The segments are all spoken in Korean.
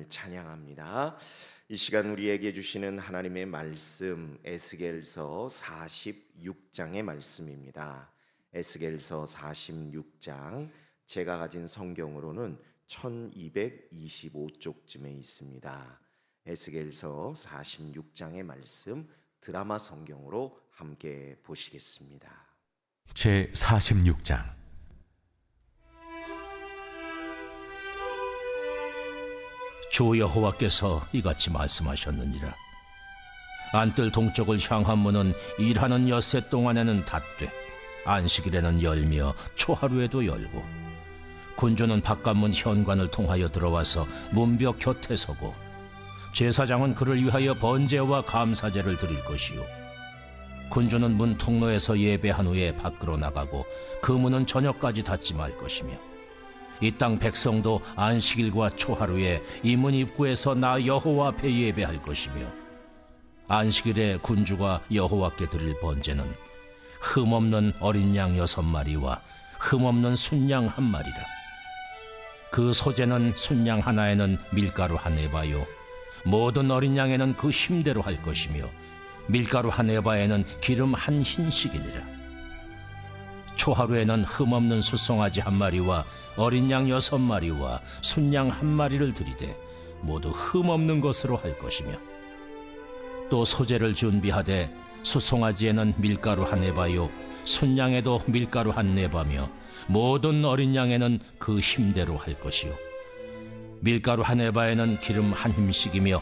찬양합니다. 이 시간 우리에게 주시는 하나님의 말씀 에스겔서 46장의 말씀입니다. 에스겔서 46장, 제가 가진 성경으로는 1225쪽쯤에 있습니다. 에스겔서 46장의 말씀 드라마 성경으로 함께 보시겠습니다. 제 46장. 주 여호와께서 이같이 말씀하셨느니라. 안뜰 동쪽을 향한 문은 일하는 엿새 동안에는 닫되 안식일에는 열며 초하루에도 열고, 군주는 바깥문 현관을 통하여 들어와서 문벽 곁에 서고, 제사장은 그를 위하여 번제와 감사제를 드릴 것이요, 군주는 문 통로에서 예배한 후에 밖으로 나가고 그 문은 저녁까지 닫지 말 것이며, 이 땅 백성도 안식일과 초하루에 이 문 입구에서 나 여호와 앞에 예배할 것이며, 안식일에 군주가 여호와께 드릴 번제는 흠없는 어린 양 6마리와 흠없는 순양 1마리라. 그 소제는 순양 하나에는 밀가루 1에바요, 모든 어린 양에는 그 힘대로 할 것이며, 밀가루 1에바에는 기름 1흰씩이니라. 초하루에는 흠없는 숫송아지 1마리와 어린 양 6마리와 순양 1마리를 드리되 모두 흠없는 것으로 할 것이며, 또 소제를 준비하되 숫송아지에는 밀가루 1에바요, 순양에도 밀가루 1에바며 모든 어린 양에는 그 힘대로 할 것이요, 밀가루 1에바에는 기름 1힘씩이며,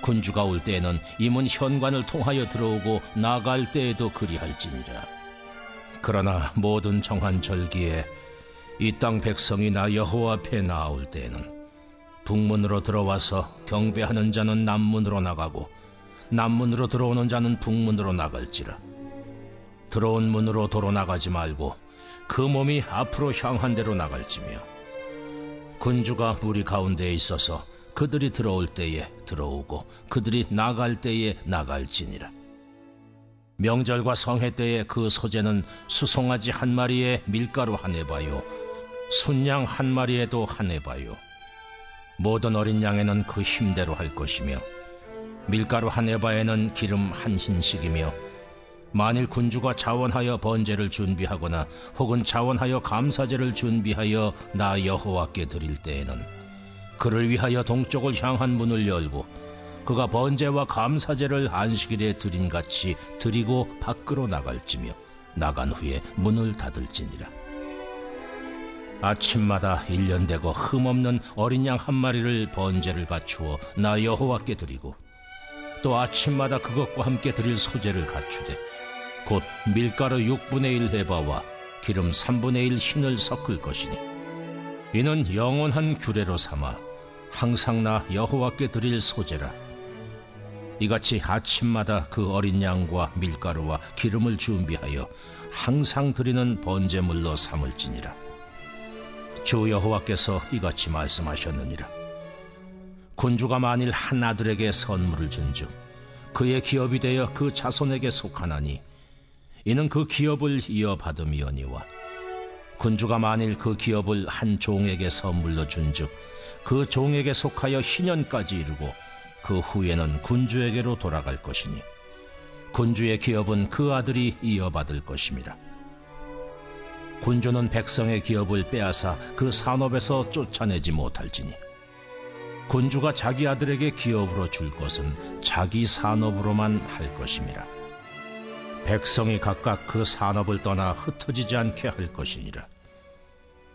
군주가 올 때에는 이 문 현관을 통하여 들어오고 나갈 때에도 그리할지니라. 그러나 모든 정한 절기에 이 땅 백성이 나 여호와 앞에 나올 때에는 북문으로 들어와서 경배하는 자는 남문으로 나가고 남문으로 들어오는 자는 북문으로 나갈지라. 들어온 문으로 도로 나가지 말고 그 몸이 앞으로 향한 대로 나갈지며, 군주가 우리 가운데에 있어서 그들이 들어올 때에 들어오고 그들이 나갈 때에 나갈지니라. 명절과 성회 때에 그 소제는 수송아지 1마리에 밀가루 1에바요, 순양 1마리에도 1에바요, 모든 어린 양에는 그 힘대로 할 것이며, 밀가루 1에바에는 기름 1흰씩이며, 만일 군주가 자원하여 번제를 준비하거나 혹은 자원하여 감사제를 준비하여 나 여호와께 드릴 때에는 그를 위하여 동쪽을 향한 문을 열고 그가 번제와 감사제를 안식일에 드림같이 드리고 밖으로 나갈지며, 나간 후에 문을 닫을지니라. 아침마다 1년 되고 흠없는 어린 양 1마리를 번제를 갖추어 나 여호와께 드리고, 또 아침마다 그것과 함께 드릴 소제를 갖추되 곧 밀가루 6분의 1 에바와 기름 3분의 1 흰을 섞을 것이니, 이는 영원한 규례로 삼아 항상 나 여호와께 드릴 소제라. 이같이 아침마다 그 어린 양과 밀가루와 기름을 준비하여 항상 드리는 번제물로 삼을지니라. 주 여호와께서 이같이 말씀하셨느니라. 군주가 만일 한 아들에게 선물을 준즉 그의 기업이 되어 그 자손에게 속하나니 이는 그 기업을 이어받음이오니와, 군주가 만일 그 기업을 한 종에게 선물로 준즉 그 종에게 속하여 희년까지 이르고 그 후에는 군주에게로 돌아갈 것이니 군주의 기업은 그 아들이 이어받을 것임이라. 군주는 백성의 기업을 빼앗아 그 산업에서 쫓아내지 못할지니, 군주가 자기 아들에게 기업으로 줄 것은 자기 산업으로만 할 것임이라. 백성이 각각 그 산업을 떠나 흩어지지 않게 할 것이니라.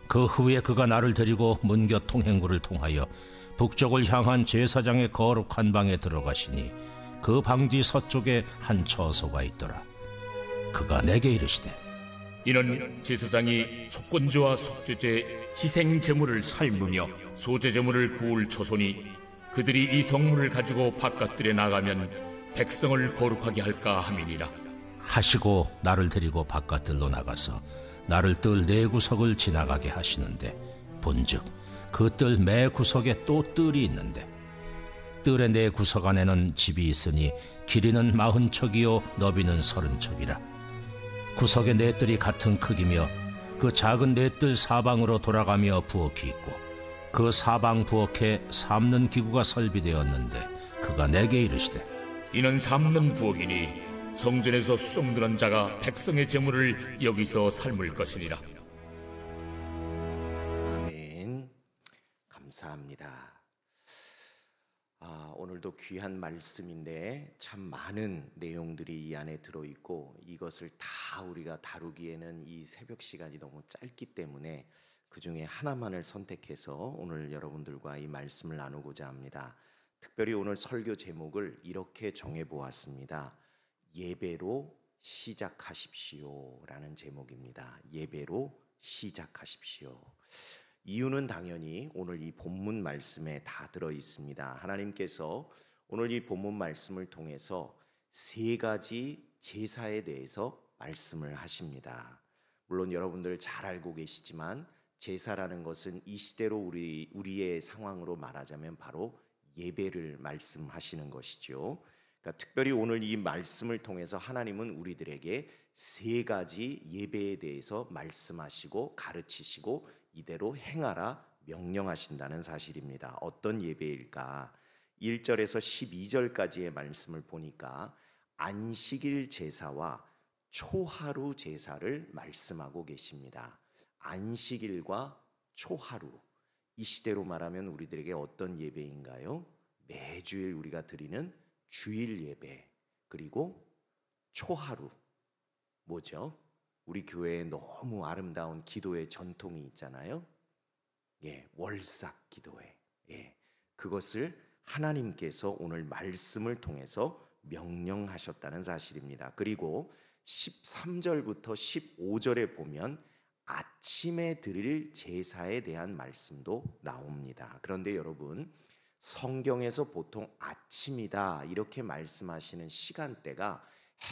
그 후에 그가 나를 데리고 문곁 통행구를 통하여 북쪽을 향한 제사장의 거룩한 방에 들어가시니 그 방 뒤 서쪽에 한 처소가 있더라. 그가 내게 이르시되, 이는 제사장이 속건제와 속죄제, 희생 제물을 삶으며 소제 제물을 구울 처소니, 그들이 이 성물을 가지고 바깥들에 나가면 백성을 거룩하게 할까 함이니라 하시고 나를 데리고 바깥들로 나가서 나를 뜰 4구석을 지나가게 하시는데, 본즉 그 뜰 매 구석에 또 뜰이 있는데, 뜰의 4구석 안에는 집이 있으니 길이는 40척이요 너비는 30척이라. 구석의 4뜰이 같은 크기며 그 작은 4뜰 사방으로 돌아가며 부엌이 있고, 그 사방 부엌에 삶는 기구가 설비되었는데 그가 내게 이르시되 이는 삶는 부엌이니 성전에서 수종드는 자가 백성의 재물을 여기서 삶을 것이니라. 아멘. 감사합니다. 오늘도 귀한 말씀인데 참 많은 내용들이 이 안에 들어있고 이것을 다 우리가 다루기에는 이 새벽 시간이 너무 짧기 때문에 그 중에 하나만을 선택해서 오늘 여러분들과 이 말씀을 나누고자 합니다. 특별히 오늘 설교 제목을 이렇게 정해보았습니다. 예배로 시작하십시오 라는 제목입니다. 예배로 시작하십시오. 이유는 당연히 오늘 이 본문 말씀에 다 들어 있습니다. 하나님께서 오늘 이 본문 말씀을 통해서 세 가지 제사에 대해서 말씀을 하십니다. 물론 여러분들 잘 알고 계시지만 제사라는 것은 이 시대로 우리의 상황으로 말하자면 바로 예배를 말씀하시는 것이죠. 그러니까 특별히 오늘 이 말씀을 통해서 하나님은 우리들에게 세 가지 예배에 대해서 말씀하시고 가르치시고 이대로 행하라 명령하신다는 사실입니다. 어떤 예배일까? 1절에서 12절까지의 말씀을 보니까 안식일 제사와 초하루 제사를 말씀하고 계십니다. 안식일과 초하루, 이 시대로 말하면 우리들에게 어떤 예배인가요? 매주일 우리가 드리는 주일 예배, 그리고 초하루, 뭐죠? 우리 교회에 너무 아름다운 기도의 전통이 있잖아요. 월삭 기도회. 그것을 하나님께서 오늘 말씀을 통해서 명령하셨다는 사실입니다. 그리고 13절부터 15절에 보면 아침에 드릴 제사에 대한 말씀도 나옵니다. 그런데 여러분, 성경에서 보통 아침이다 이렇게 말씀하시는 시간대가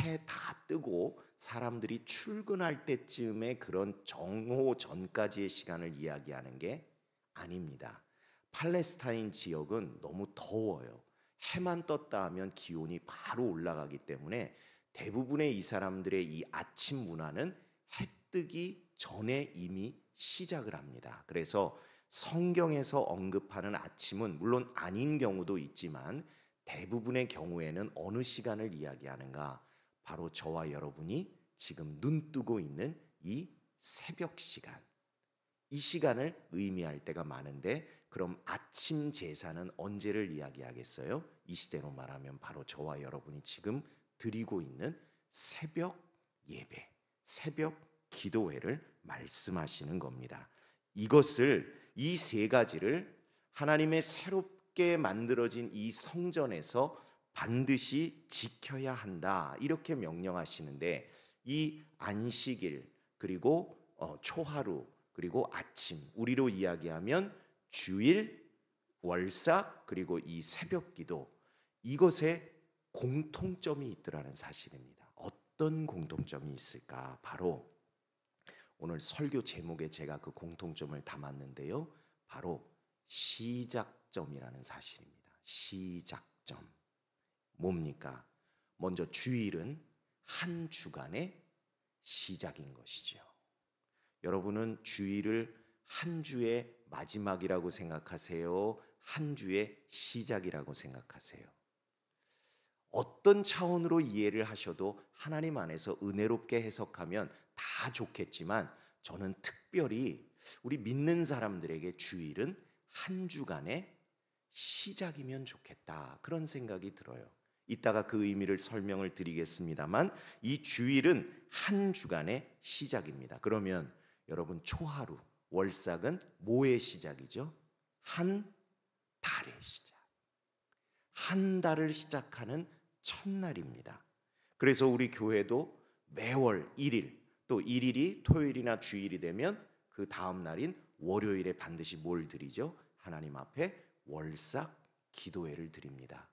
해 다 뜨고 사람들이 출근할 때쯤에 그런 정오 전까지의 시간을 이야기하는 게 아닙니다. 팔레스타인 지역은 너무 더워요. 해만 떴다 하면 기온이 바로 올라가기 때문에 대부분의 이 사람들의 이 아침 문화는 해 뜨기 전에 이미 시작을 합니다. 그래서 성경에서 언급하는 아침은 물론 아닌 경우도 있지만 대부분의 경우에는 어느 시간을 이야기하는가? 바로 저와 여러분이 지금 눈 뜨고 있는 이 새벽 시간, 이 시간을 의미할 때가 많은데, 그럼 아침 제사는 언제를 이야기하겠어요? 이 시대로 말하면 바로 저와 여러분이 지금 드리고 있는 새벽 예배, 새벽 기도회를 말씀하시는 겁니다. 이것을, 이 세 가지를 하나님의 새롭게 만들어진 이 성전에서 반드시 지켜야 한다 이렇게 명령하시는데, 이 안식일 그리고 초하루 그리고 아침, 우리로 이야기하면 주일, 월삭 그리고 이 새벽 기도, 이것에 공통점이 있더라는 사실입니다. 어떤 공통점이 있을까? 바로 오늘 설교 제목에 제가 그 공통점을 담았는데요, 바로 시작점이라는 사실입니다. 시작점. 뭡니까? 먼저 주일은 한 주간의 시작인 것이죠. 여러분은 주일을 한 주의 마지막이라고 생각하세요? 한 주의 시작이라고 생각하세요? 어떤 차원으로 이해를 하셔도 하나님 안에서 은혜롭게 해석하면 다 좋겠지만, 저는 특별히 우리 믿는 사람들에게 주일은 한 주간의 시작이면 좋겠다, 그런 생각이 들어요. 이따가 그 의미를 설명을 드리겠습니다만, 이 주일은 한 주간의 시작입니다. 그러면 여러분, 초하루, 월삭은 뭐의 시작이죠? 한 달의 시작. 한 달을 시작하는 첫날입니다. 그래서 우리 교회도 매월 1일, 또 1일이 토요일이나 주일이 되면 그 다음 날인 월요일에 반드시 뭘 드리죠? 하나님 앞에 월삭 기도회를 드립니다.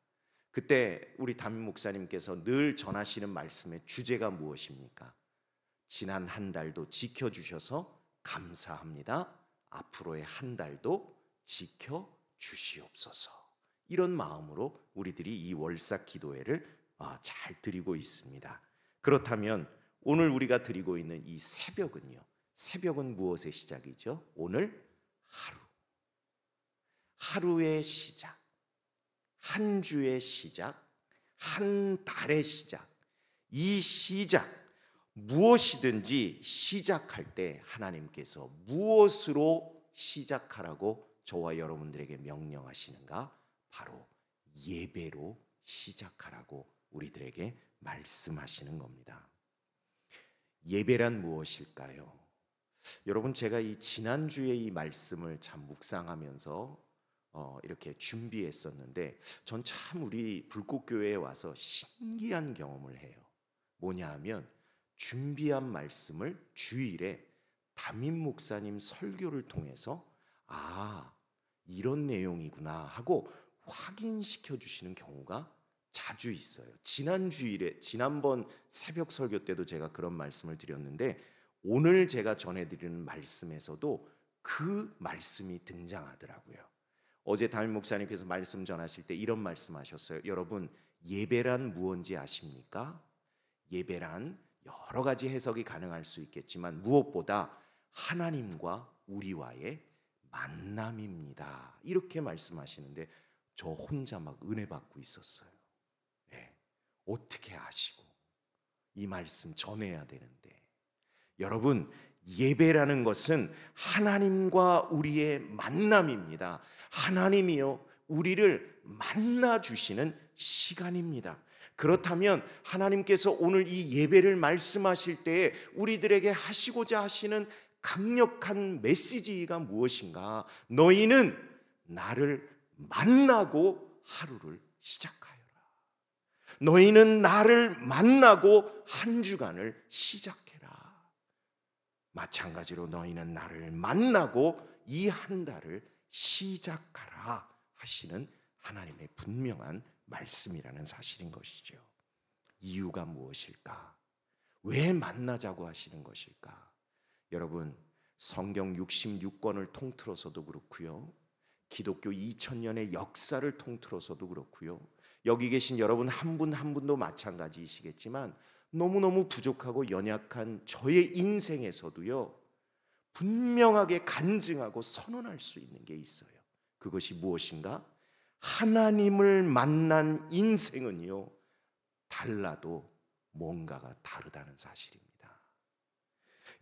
그때 우리 담임 목사님께서 늘 전하시는 말씀의 주제가 무엇입니까? 지난 한 달도 지켜주셔서 감사합니다. 앞으로의 한 달도 지켜주시옵소서. 이런 마음으로 우리들이 이 월삭 기도회를 잘 드리고 있습니다. 그렇다면 오늘 우리가 드리고 있는 이 새벽은요, 새벽은 무엇의 시작이죠? 오늘 하루, 하루의 시작, 한 주의 시작, 한 달의 시작, 이 시작 무엇이든지 시작할 때 하나님께서 무엇으로 시작하라고 저와 여러분들에게 명령하시는가? 바로 예배로 시작하라고 우리들에게 말씀하시는 겁니다. 예배란 무엇일까요? 여러분, 제가 이 지난주에 이 말씀을 참 묵상하면서 이렇게 준비했었는데 전 참 우리 불꽃교회에 와서 신기한 경험을 해요. 뭐냐 하면 준비한 말씀을 주일에 담임 목사님 설교를 통해서 이런 내용이구나 하고 확인시켜 주시는 경우가 자주 있어요. 지난번 새벽 설교 때도 제가 그런 말씀을 드렸는데 오늘 제가 전해드리는 말씀에서도 그 말씀이 등장하더라고요. 어제 담임 목사님께서 말씀 전하실 때 이런 말씀하셨어요. 여러분, 예배란 무엇인지 아십니까? 예배란 여러 가지 해석이 가능할 수 있겠지만 무엇보다 하나님과 우리와의 만남입니다. 이렇게 말씀하시는데 저 혼자 막 은혜 받고 있었어요. 네. 어떻게 아시고 이 말씀 전해야 되는데, 여러분, 예배라는 것은 하나님과 우리의 만남입니다. 하나님이요 우리를 만나 주시는 시간입니다. 그렇다면 하나님께서 오늘 이 예배를 말씀하실 때에 우리들에게 하시고자 하시는 강력한 메시지가 무엇인가? 너희는 나를 만나고 하루를 시작하여라. 너희는 나를 만나고 한 주간을 시작해라. 마찬가지로 너희는 나를 만나고 이 한 달을 시작하라 하시는 하나님의 분명한 말씀이라는 사실인 것이죠. 이유가 무엇일까? 왜 만나자고 하시는 것일까? 여러분, 성경 66권을 통틀어서도 그렇고요, 기독교 2000년의 역사를 통틀어서도 그렇고요, 여기 계신 여러분 한 분 한 분도 마찬가지이시겠지만 너무너무 부족하고 연약한 저의 인생에서도요 분명하게 간증하고 선언할 수 있는 게 있어요. 그것이 무엇인가? 하나님을 만난 인생은요 달라도 뭔가가 다르다는 사실입니다.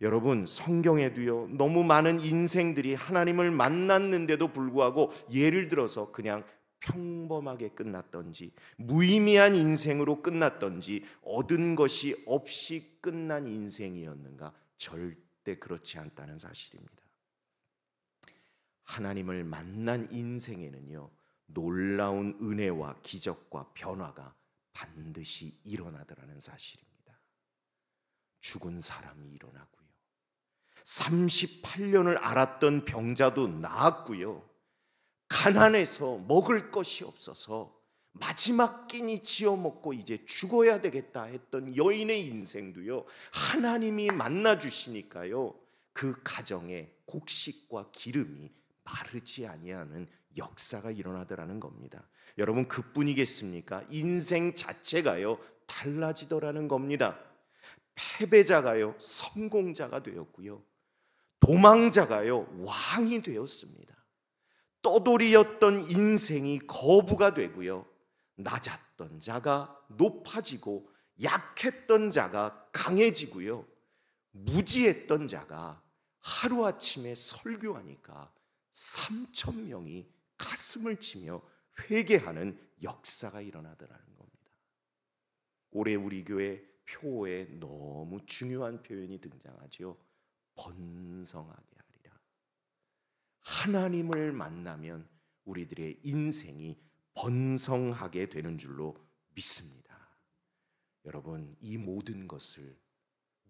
여러분, 성경에도요 너무 많은 인생들이 하나님을 만났는데도 불구하고 예를 들어서 그냥 평범하게 끝났던지 무의미한 인생으로 끝났던지 얻은 것이 없이 끝난 인생이었는가? 절대 그렇지 않다는 사실입니다. 하나님을 만난 인생에는요 놀라운 은혜와 기적과 변화가 반드시 일어나더라는 사실입니다. 죽은 사람이 일어나고요, 38년을 앓았던 병자도 나았고요, 가난해서 먹을 것이 없어서 마지막 끼니 지어 먹고 이제 죽어야 되겠다 했던 여인의 인생도요 하나님이 만나 주시니까요 그 가정에 곡식과 기름이 마르지 아니하는 역사가 일어나더라는 겁니다. 여러분, 그뿐이겠습니까? 인생 자체가요 달라지더라는 겁니다. 패배자가요 성공자가 되었고요, 도망자가요 왕이 되었습니다. 떠돌이였던 인생이 거부가 되고요, 낮았던 자가 높아지고 약했던 자가 강해지고요, 무지했던 자가 하루아침에 설교하니까 3,000명이 가슴을 치며 회개하는 역사가 일어나더라는 겁니다. 올해 우리 교회 표어에 너무 중요한 표현이 등장하지요. 번성하게 하리라. 하나님을 만나면 우리들의 인생이 번성하게 되는 줄로 믿습니다. 여러분, 이 모든 것을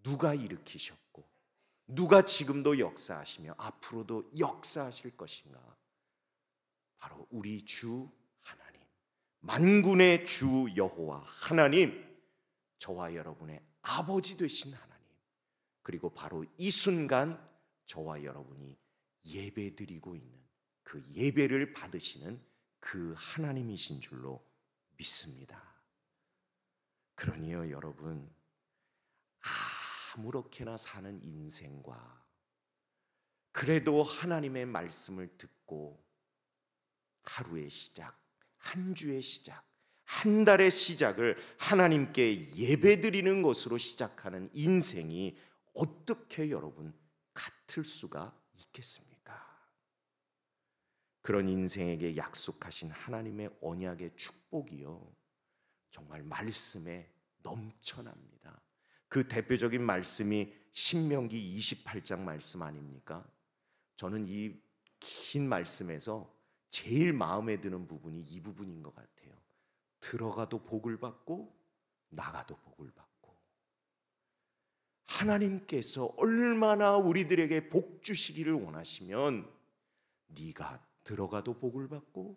누가 일으키셨고 누가 지금도 역사하시며 앞으로도 역사하실 것인가? 바로 우리 주 하나님, 만군의 주 여호와 하나님, 저와 여러분의 아버지 되신 하나님, 그리고 바로 이 순간 저와 여러분이 예배드리고 있는 그 예배를 받으시는 그 하나님이신 줄로 믿습니다. 그러니요 여러분, 아무렇게나 사는 인생과 그래도 하나님의 말씀을 듣고 하루의 시작, 한 주의 시작, 한 달의 시작을 하나님께 예배드리는 것으로 시작하는 인생이 어떻게 여러분 같을 수가 있겠습니까? 그런 인생에게 약속하신 하나님의 언약의 축복이요, 정말 말씀에 넘쳐납니다. 그 대표적인 말씀이 신명기 28장 말씀 아닙니까? 저는 이 긴 말씀에서 제일 마음에 드는 부분이 이 부분인 것 같아요. 들어가도 복을 받고 나가도 복을 받고. 하나님께서 얼마나 우리들에게 복 주시기를 원하시면 네가 들어가도 복을 받고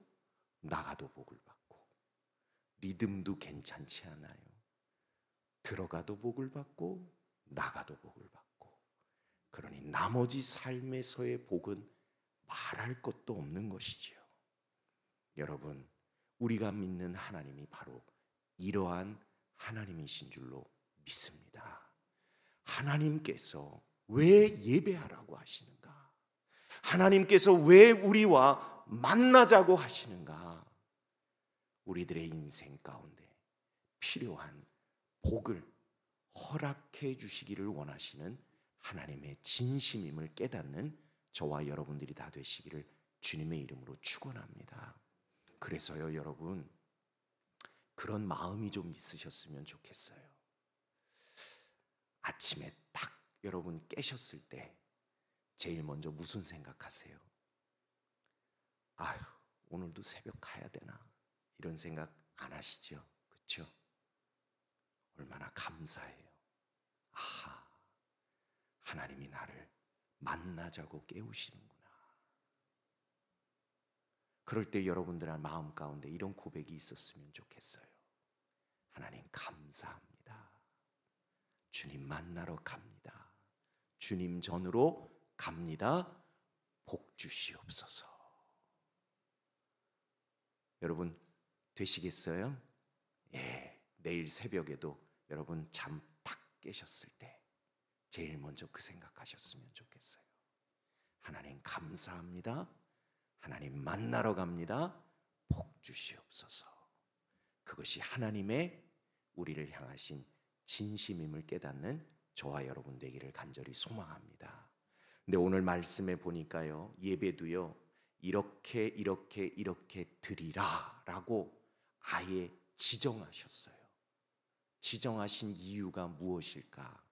나가도 복을 받고. 리듬도 괜찮지 않아요? 들어가도 복을 받고 나가도 복을 받고. 그러니 나머지 삶에서의 복은 말할 것도 없는 것이지요. 여러분, 우리가 믿는 하나님이 바로 이러한 하나님이신 줄로 믿습니다. 하나님께서 왜 예배하라고 하시는가? 하나님께서 왜 우리와 만나자고 하시는가? 우리들의 인생 가운데 필요한 복을 허락해 주시기를 원하시는 하나님의 진심임을 깨닫는 저와 여러분들이 다 되시기를 주님의 이름으로 축원합니다. 그래서요, 여러분, 그런 마음이 좀 있으셨으면 좋겠어요. 아침에 딱 여러분 깨셨을 때 제일 먼저 무슨 생각하세요? 아휴, 오늘도 새벽 가야 되나? 이런 생각 안 하시죠? 그렇죠? 얼마나 감사해요. 아하, 하나님이 나를 만나자고 깨우시는구나. 그럴 때 여러분들의 마음 가운데 이런 고백이 있었으면 좋겠어요. 하나님 감사합니다. 주님 만나러 갑니다. 주님 전으로 갑니다. 복 주시옵소서. 여러분 되시겠어요? 예, 내일 새벽에도 여러분 잠 탁 깨셨을 때 제일 먼저 그 생각하셨으면 좋겠어요. 하나님 감사합니다. 하나님 만나러 갑니다. 복 주시옵소서. 그것이 하나님의 우리를 향하신 진심임을 깨닫는 저와 여러분 되기를 간절히 소망합니다. 근데 오늘 말씀에 보니까요, 예배도요, 이렇게 드리라 라고 아예 지정하셨어요. 지정하신 이유가 무엇일까?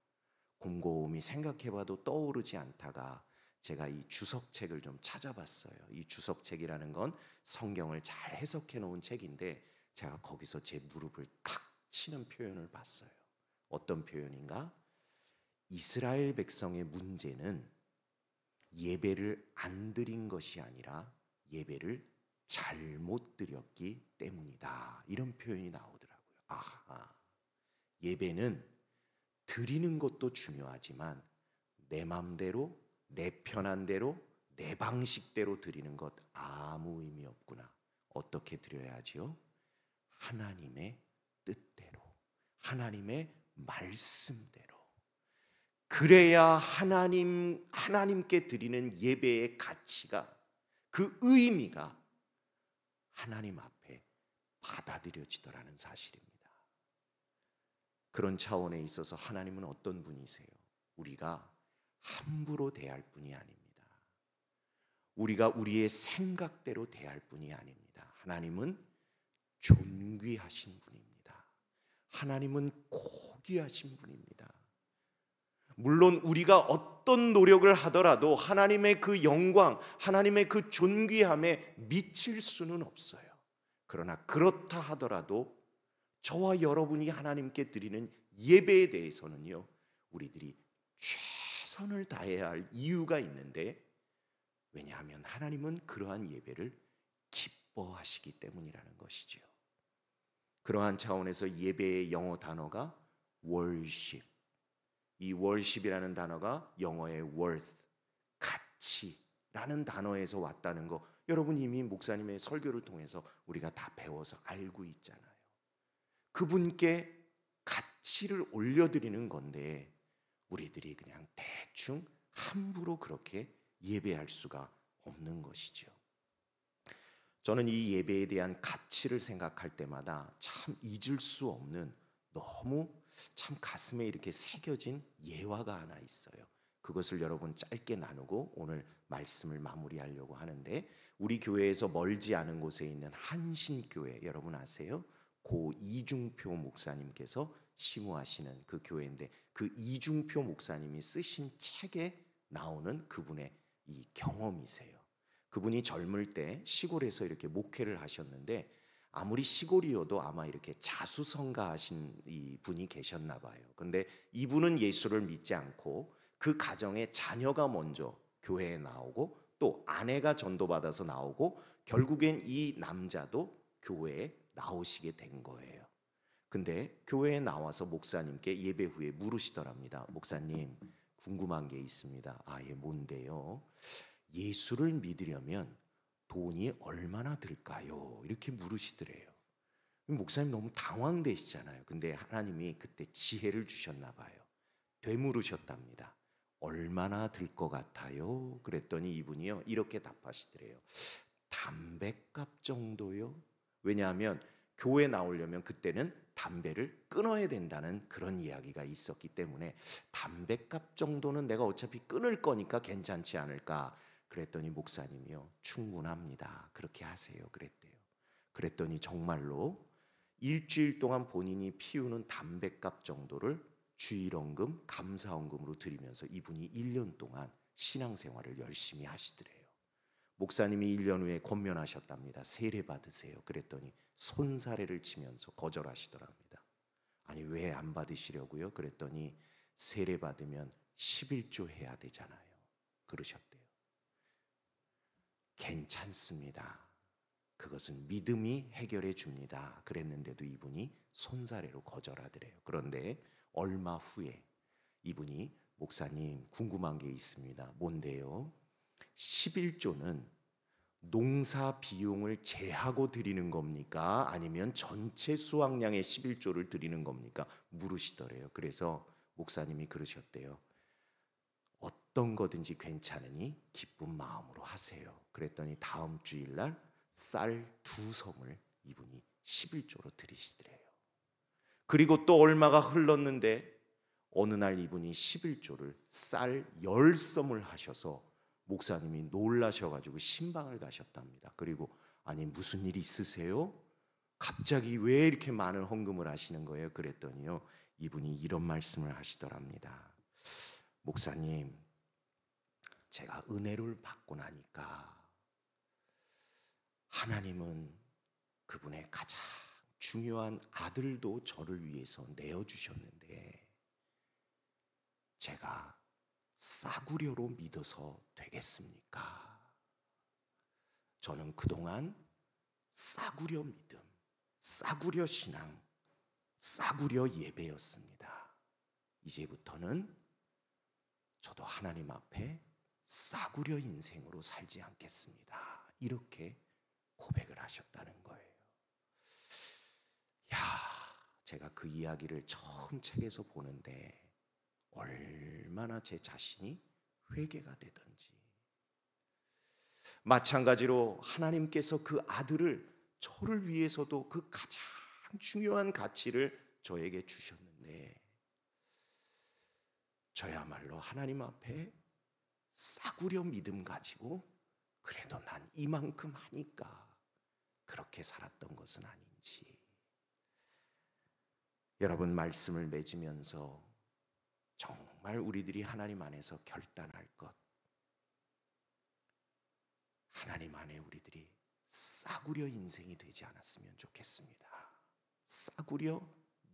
곰곰이 생각해봐도 떠오르지 않다가 제가 이 주석책을 좀 찾아봤어요. 이 주석책이라는 건 성경을 잘 해석해 놓은 책인데 제가 거기서 제 무릎을 탁 치는 표현을 봤어요. 어떤 표현인가? 이스라엘 백성의 문제는 예배를 안 드린 것이 아니라 예배를 잘못 드렸기 때문이다. 이런 표현이 나오더라고요. 아하, 예배는 드리는 것도 중요하지만 내 맘대로, 내 편한 대로, 내 방식대로 드리는 것 아무 의미 없구나. 어떻게 드려야 하지요? 하나님의 뜻대로, 하나님의 말씀대로. 그래야 하나님께 드리는 예배의 가치가, 그 의미가 하나님 앞에 받아들여지더라는 사실입니다. 그런 차원에 있어서 하나님은 어떤 분이세요? 우리가 함부로 대할 분이 아닙니다. 우리가 우리의 생각대로 대할 분이 아닙니다. 하나님은 존귀하신 분입니다. 하나님은 고귀하신 분입니다. 물론 우리가 어떤 노력을 하더라도 하나님의 그 영광, 하나님의 그 존귀함에 미칠 수는 없어요. 그러나 그렇다 하더라도 저와 여러분이 하나님께 드리는 예배에 대해서는요, 우리들이 최선을 다해야 할 이유가 있는데, 왜냐하면 하나님은 그러한 예배를 기뻐하시기 때문이라는 것이지요. 그러한 차원에서 예배의 영어 단어가 worship, 이 worship이라는 단어가 영어의 worth, 가치라는 단어에서 왔다는 거 여러분 이미 목사님의 설교를 통해서 우리가 다 배워서 알고 있잖아요. 그분께 가치를 올려드리는 건데 우리들이 그냥 대충 함부로 그렇게 예배할 수가 없는 것이죠. 저는 이 예배에 대한 가치를 생각할 때마다 참 잊을 수 없는, 너무 참 가슴에 이렇게 새겨진 예화가 하나 있어요. 그것을 여러분 짧게 나누고 오늘 말씀을 마무리하려고 하는데, 우리 교회에서 멀지 않은 곳에 있는 한신교회, 여러분 아세요? 고 이중표 목사님께서 심우하시는 그 교회인데, 그 이중표 목사님이 쓰신 책에 나오는 그분의 이 경험이세요. 그분이 젊을 때 시골에서 이렇게 목회를 하셨는데, 아무리 시골이어도 아마 이렇게 자수성가하신 이 분이 계셨나 봐요. 근데 이분은 예수를 믿지 않고 그 가정에 자녀가 먼저 교회에 나오고 또 아내가 전도받아서 나오고 결국엔 이 남자도 교회에 나오시게 된 거예요. 근데 교회에 나와서 목사님께 예배 후에 물으시더랍니다. 목사님, 궁금한 게 있습니다. 아, 예, 뭔데요? 예수를 믿으려면 돈이 얼마나 들까요? 이렇게 물으시더래요. 목사님 너무 당황되시잖아요. 근데 하나님이 그때 지혜를 주셨나 봐요. 되물으셨답니다. 얼마나 들 것 같아요? 그랬더니 이분이요, 이렇게 답하시더래요. 담배값 정도요? 왜냐하면 교회 나오려면 그때는 담배를 끊어야 된다는 그런 이야기가 있었기 때문에 담배값 정도는 내가 어차피 끊을 거니까 괜찮지 않을까? 그랬더니 목사님이요, 충분합니다. 그렇게 하세요. 그랬대요. 그랬더니 정말로 일주일 동안 본인이 피우는 담배값 정도를 주일원금, 감사원금으로 드리면서 이분이 1년 동안 신앙생활을 열심히 하시더래요. 목사님이 1년 후에 권면하셨답니다. 세례 받으세요. 그랬더니 손사래를 치면서 거절하시더랍니다. 아니, 왜 안 받으시려고요? 그랬더니 세례 받으면 11조 해야 되잖아요. 그러셨대요. 괜찮습니다. 그것은 믿음이 해결해 줍니다. 그랬는데도 이분이 손사래로 거절하더래요. 그런데 얼마 후에 이분이, 목사님 궁금한 게 있습니다. 뭔데요? 11조는 농사 비용을 제하고 드리는 겁니까? 아니면 전체 수확량의 11조를 드리는 겁니까? 물으시더래요. 그래서 목사님이 그러셨대요. 어떤 거든지 괜찮으니 기쁜 마음으로 하세요. 그랬더니 다음 주일날 쌀 2섬을 이분이 11조로 드리시더래요. 그리고 또 얼마가 흘렀는데 어느 날 이분이 11조를 쌀 10섬을 하셔서 목사님이 놀라셔가지고 신방을 가셨답니다. 그리고 아니, 무슨 일 있으세요? 갑자기 왜 이렇게 많은 헌금을 하시는 거예요? 그랬더니요, 이분이 이런 말씀을 하시더랍니다. 목사님, 제가 은혜를 받고 나니까 하나님은 그분의 가장 중요한 아들도 저를 위해서 내어주셨는데 제가 싸구려로 믿어서 되겠습니까? 저는 그동안 싸구려 믿음, 싸구려 신앙, 싸구려 예배였습니다. 이제부터는 저도 하나님 앞에 싸구려 인생으로 살지 않겠습니다. 이렇게 고백을 하셨다는 거예요. 야, 제가 그 이야기를 처음 책에서 보는데 얼마나 제 자신이 회개가 되던지. 마찬가지로 하나님께서 그 아들을 저를 위해서도 그 가장 중요한 가치를 저에게 주셨는데 저야말로 하나님 앞에 싸구려 믿음 가지고 그래도 난 이만큼 하니까 그렇게 살았던 것은 아닌지. 여러분, 말씀을 맺으면서 정말 우리들이 하나님 안에서 결단할 것, 하나님 안에 우리들이 싸구려 인생이 되지 않았으면 좋겠습니다. 싸구려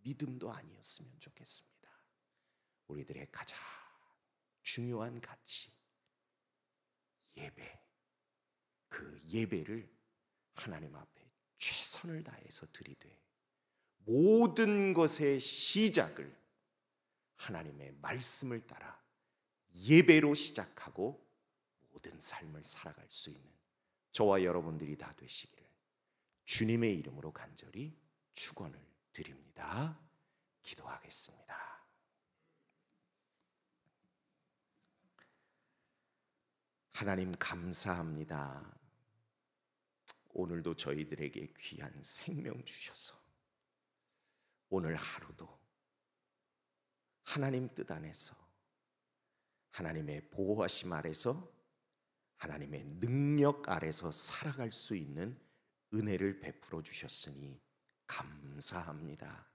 믿음도 아니었으면 좋겠습니다. 우리들의 가장 중요한 가치, 예배, 그 예배를 하나님 앞에 최선을 다해서 드리되 모든 것의 시작을 하나님의 말씀을 따라 예배로 시작하고 모든 삶을 살아갈 수 있는 저와 여러분들이 다 되시기를 주님의 이름으로 간절히 축원을 드립니다. 기도하겠습니다. 하나님, 감사합니다. 오늘도 저희들에게 귀한 생명 주셔서 오늘 하루도 하나님 뜻 안에서 하나님의 보호하심 아래서 하나님의 능력 아래서 살아갈 수 있는 은혜를 베풀어 주셨으니 감사합니다.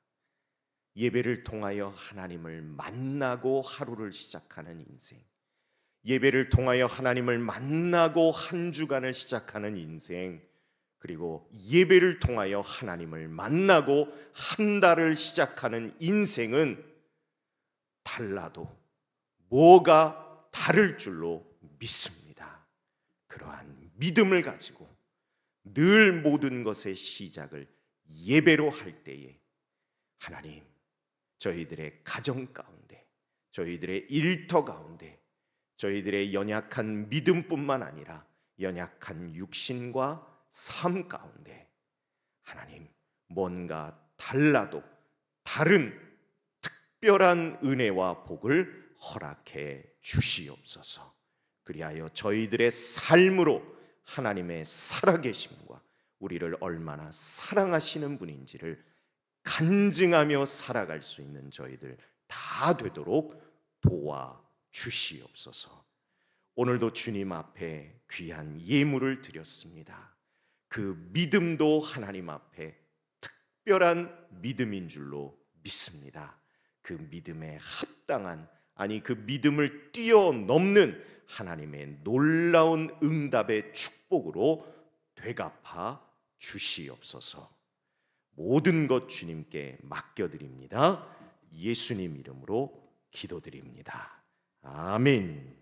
예배를 통하여 하나님을 만나고 하루를 시작하는 인생, 예배를 통하여 하나님을 만나고 한 주간을 시작하는 인생, 그리고 예배를 통하여 하나님을 만나고 한 달을 시작하는 인생은 달라도 뭐가 다를 줄로 믿습니다. 그러한 믿음을 가지고 늘 모든 것의 시작을 예배로 할 때에 하나님, 저희들의 가정 가운데, 저희들의 일터 가운데, 저희들의 연약한 믿음뿐만 아니라 연약한 육신과 삶 가운데 하나님, 뭔가 달라도 다른 특별한 은혜와 복을 허락해 주시옵소서. 그리하여 저희들의 삶으로 하나님의 살아계심과 우리를 얼마나 사랑하시는 분인지를 간증하며 살아갈 수 있는 저희들 다 되도록 도와주시옵소서. 오늘도 주님 앞에 귀한 예물을 드렸습니다. 그 믿음도 하나님 앞에 특별한 믿음인 줄로 믿습니다. 그 믿음에 합당한, 아니 그 믿음을 뛰어넘는 하나님의 놀라운 응답의 축복으로 되갚아 주시옵소서. 모든 것 주님께 맡겨드립니다. 예수님 이름으로 기도드립니다. 아멘.